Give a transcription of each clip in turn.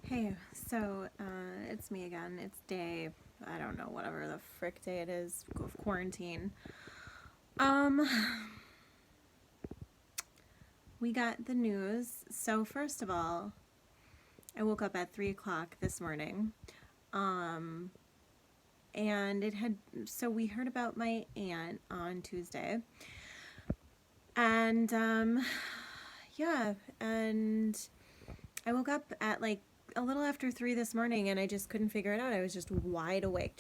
Hey, so it's me again. It's day, I don't know, whatever the frick day it is of quarantine. Um, we got the news. So first of all, I woke up at 3 o'clock this morning. Um, and so we heard about my aunt on Tuesday. And yeah, and I woke up at like a little after 3 this morning and I just couldn't figure it out. I was just wide awake,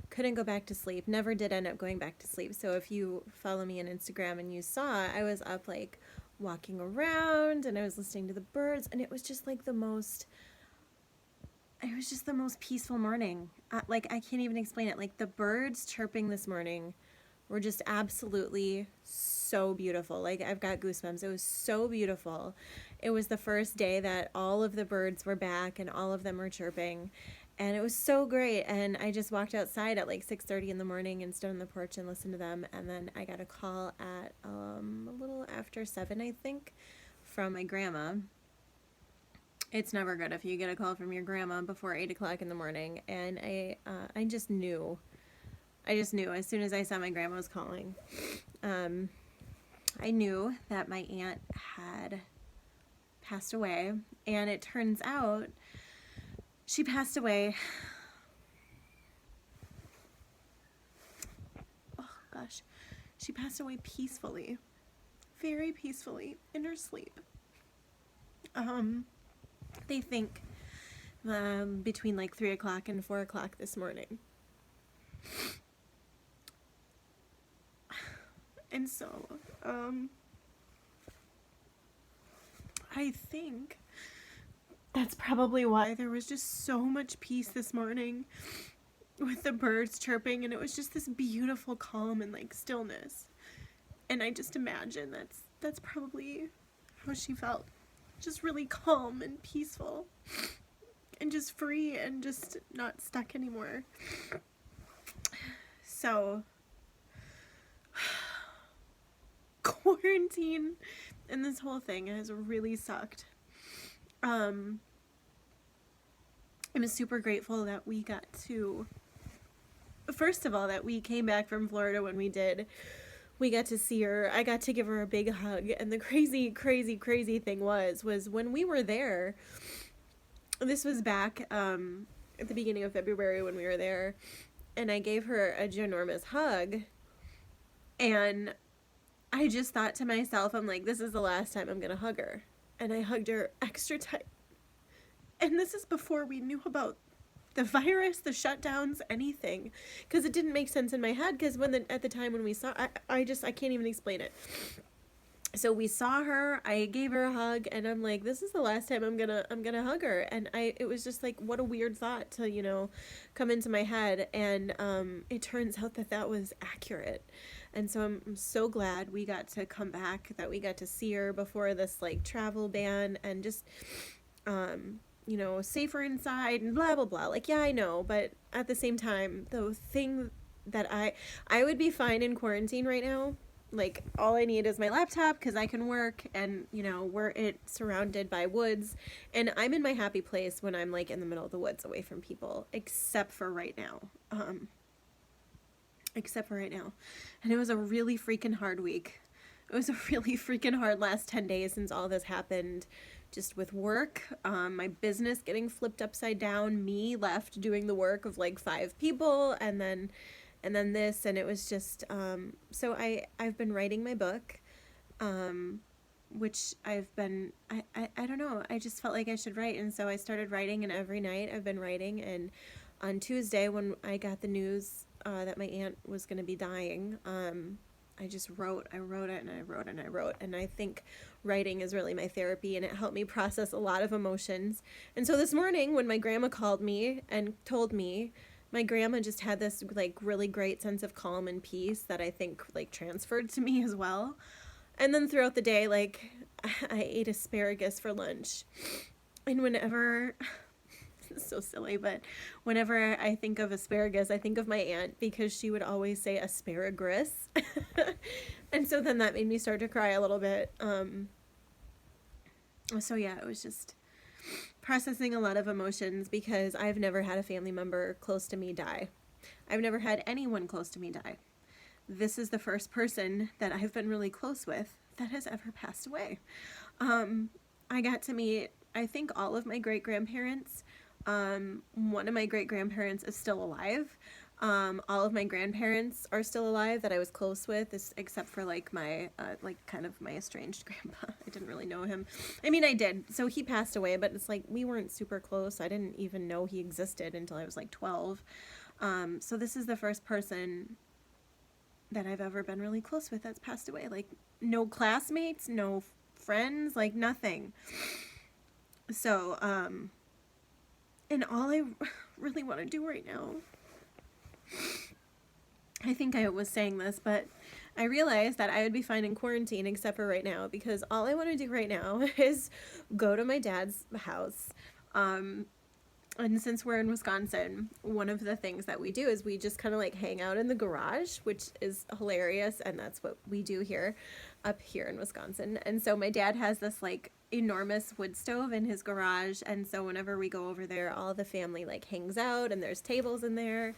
couldn't go back to sleep, never did end up going back to sleep. So if you follow me on Instagram and you saw, I was up like walking around and I was listening to the birds, and it was just the most peaceful morning. Like, I can't even explain it. Like, the birds chirping this morning were just absolutely so beautiful. Like, I've got goosebumps. It was so beautiful. It was the first day that all of the birds were back and all of them were chirping. And it was so great. And I just walked outside at like 6:30 in the morning and stood on the porch and listened to them. And then I got a call at a little after 7, I think, from my grandma. It's never good if you get a call from your grandma before 8 o'clock in the morning. And I just knew. I just knew as soon as I saw my grandma was calling. Um, I knew that my aunt had passed away, and it turns out she passed away. Oh gosh, she passed away peacefully, very peacefully in her sleep. Um, they think between like 3 o'clock and 4 o'clock this morning. And so, I think that's probably why there was just so much peace this morning with the birds chirping, and it was just this beautiful calm and like stillness. And I just imagine that's probably how she felt. Just really calm and peaceful and just free and just not stuck anymore. So quarantine and this whole thing has really sucked. I'm super grateful that we got to, first of all, that we came back from Florida when we did. We got to see her. I got to give her a big hug. And the crazy, crazy, crazy thing was when we were there, this was back at the beginning of February when we were there, and I gave her a ginormous hug. And I just thought to myself, I'm like, this is the last time I'm going to hug her. And I hugged her extra tight. And this is before we knew about the virus, the shutdowns, anything, because it didn't make sense in my head. Because at the time when we saw, I can't even explain it. So we saw her, I gave her a hug, and I'm like, this is the last time I'm gonna hug her. And it was just like, what a weird thought to come into my head. And it turns out that was accurate. And so I'm so glad we got to come back, that we got to see her before this like travel ban, and just safer inside and blah blah blah. Like, yeah, I know, but at the same time, the thing that I would be fine in quarantine right now. Like, all I need is my laptop because I can work, and we're surrounded by woods, and I'm in my happy place when I'm like in the middle of the woods away from people, except for right now. And it was a really freaking hard week. It was a really freaking hard last 10 days since all this happened, just with work, my business getting flipped upside down, me left doing the work of like 5 people, and then this, and it was just so I've been writing my book, which I don't know, I just felt like I should write, and so I started writing, and every night I've been writing. And on Tuesday, when I got the news that my aunt was going to be dying, I just wrote. I wrote it and I wrote and I wrote. And I think writing is really my therapy, and it helped me process a lot of emotions. And so this morning, when my grandma called me and told me, my grandma just had this like really great sense of calm and peace that I think like transferred to me as well. And then throughout the day, like, I ate asparagus for lunch. And whenever it's so silly, but whenever I think of asparagus, I think of my aunt, because she would always say asparagus. And so then that made me start to cry a little bit. So yeah, it was just processing a lot of emotions because I've never had a family member close to me die. I've never had anyone close to me die. This is the first person that I've been really close with that has ever passed away. I got to meet, I think, all of my great-grandparents. One of my great-grandparents is still alive. All of my grandparents are still alive that I was close with, except for like my, kind of my estranged grandpa. I didn't really know him. I mean, I did. So he passed away, but it's like we weren't super close. I didn't even know he existed until I was like 12. So this is the first person that I've ever been really close with that's passed away. Like, no classmates, no friends, like nothing. So, and all I really want to do right now, I think I was saying this, but I realized that I would be fine in quarantine except for right now, because all I want to do right now is go to my dad's house. And since we're in Wisconsin, one of the things that we do is we just kind of like hang out in the garage, which is hilarious. And that's what we do here, up here in Wisconsin. And so my dad has this like enormous wood stove in his garage. And so whenever we go over there, all the family like hangs out and there's tables in there.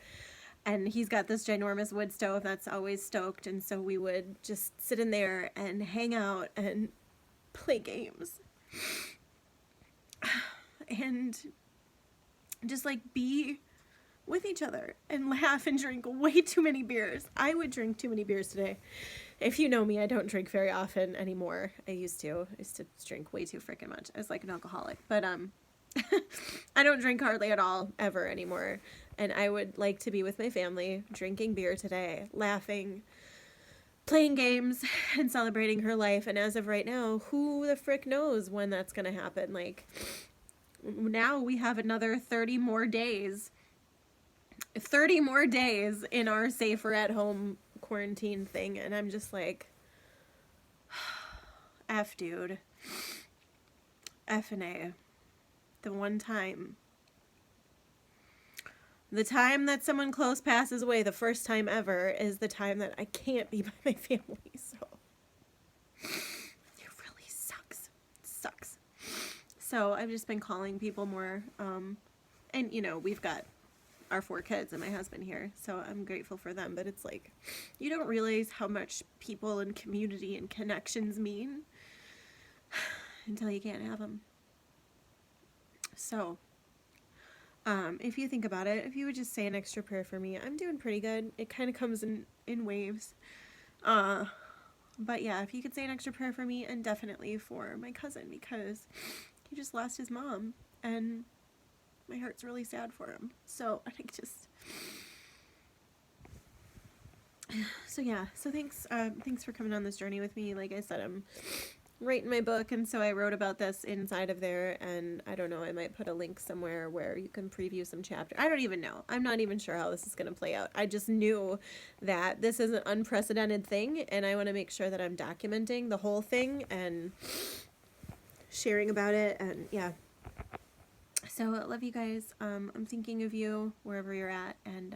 And he's got this ginormous wood stove that's always stoked. And so we would just sit in there and hang out and play games. And just like be with each other and laugh and drink way too many beers. I would drink too many beers today. If you know me, I don't drink very often anymore. I used to drink way too freaking much. I was like an alcoholic, but I don't drink hardly at all ever anymore. And I would like to be with my family, drinking beer today, laughing, playing games, and celebrating her life. And as of right now, who the frick knows when that's gonna happen? Like, now we have another 30 more days. 30 more days in our safer at home quarantine thing, and I'm just like, F, dude. F and A. The one time. The time that someone close passes away, the first time ever, is the time that I can't be by my family, so it really sucks. It sucks. So I've just been calling people more, and you know, we've got our 4 kids and my husband here, so I'm grateful for them, but it's like, you don't realize how much people and community and connections mean until you can't have them. So, if you think about it, if you would just say an extra prayer for me, I'm doing pretty good. It kind of comes in waves. But yeah, if you could say an extra prayer for me, and definitely for my cousin, because he just lost his mom, and my heart's really sad for him. So I think so yeah, so thanks for coming on this journey with me. Like I said, I'm writing my book, and so I wrote about this inside of there, and I don't know, I might put a link somewhere where you can preview some chapters. I don't even know. I'm not even sure how this is going to play out. I just knew that this is an unprecedented thing, and I want to make sure that I'm documenting the whole thing and sharing about it, and yeah. So I love you guys. I'm thinking of you wherever you're at, and